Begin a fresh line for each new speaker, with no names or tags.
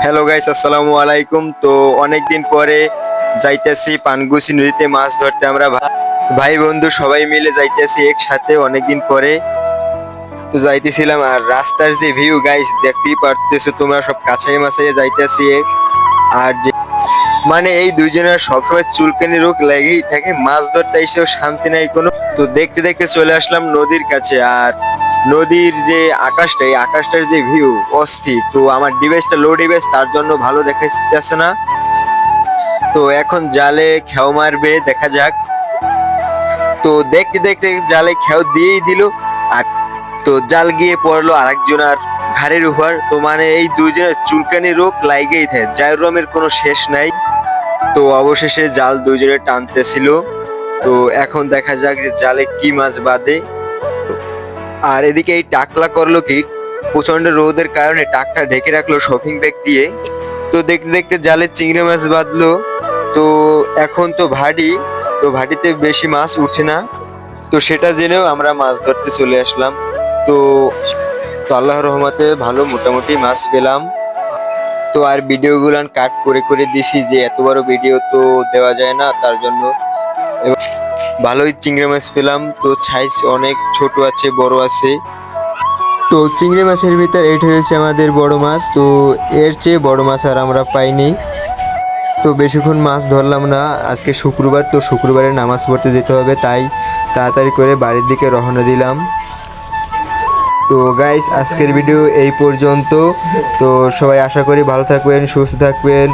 Hello guys, আসসালামু আলাইকুম। তো অনেকদিন পরে যাইতেছি পানগুছি নদীতে মাছ ধরতে। আমরা ভাই বন্ধু সবাই মিলে যাইতেছি একসাথে অনেকদিন পরে। তো যাইতেছিলাম, আর রাস্তার যে ভিউ গাইস দেখতেই পারতেছো তোমরা, সব কাছাই মাছাই যাইতেছি। আর যে মানে এই দুইজনের সবসময় চুলকানি রোগ লেগেই থাকে, মাছ ধরতে এসেও শান্তি নাই কোনো। তো দেখতে দেখতে চলে আসলাম নদীর কাছে। আর নদীর যে আকাশটা, এই আকাশটার যে ভিউ অস্থির। তো আমার ডিভাইসটা লো ডিভাইস, তার জন্য ভালো দেখাচ্ছে না। তো এখন জালে খেও মারবে, দেখা যাক। তো দেখতে দেখতে জালে খেও দিয়েই দিল, আর তো জাল গিয়ে পড়লো আরেকজনের ঘাড়ের উপর। তো মানে এই দুইজনের চুলকানি রোগ লাগেই থাকে, যার রমের কোনো শেষ নাই। তো অবশেষে জাল দুইজনে টানতেছিল। তো এখন দেখা যাক যে জালে কি মাছ বাঁধে। আর এদিকে এই টাকলা করলো কি, প্রচন্ড রোদের কারণে টাকটা ঢেকে রাখলো শপিং ব্যাগ দিয়ে। তো দেখতে দেখতে জালে চিংড়ি মাছ বাঁধলো। তো এখন তো ভাটি, তো ভাটিতে বেশি মাছ উঠে না। তো সেটা জেনেও আমরা মাছ ধরতে চলে আসলাম। তো তো আল্লাহর রহমতে ভালো মোটামুটি মাছ পেলাম। তো আর ভিডিওগুলো কাট করে করে দিছি, যে এত বড় ভিডিও তো দেওয়া যায় না, তার জন্য। এবার ভালোই চিংড়ি মাছ পেলাম। তো সাইজ অনেক ছোট আছে, বড় আছে। তো চিংড়ি মাছের ভিতর এটা হয়েছে আমাদের বড় মাছ। তো এর চেয়ে বড় মাছ আর আমরা পাইনি। তো বেশিক্ষণ মাছ ধরলাম না, আজকে শুক্রবার, তো শুক্রবারে নামাজ পড়তে যেতে হবে, তাই তাড়াতাড়ি করে বাড়ির দিকে রওনা দিলাম। তো গাইস, আজকের ভিডিও এই পর্যন্ত। তো সবাই আশা করি ভালো থাকবেন, সুস্থ থাকবেন।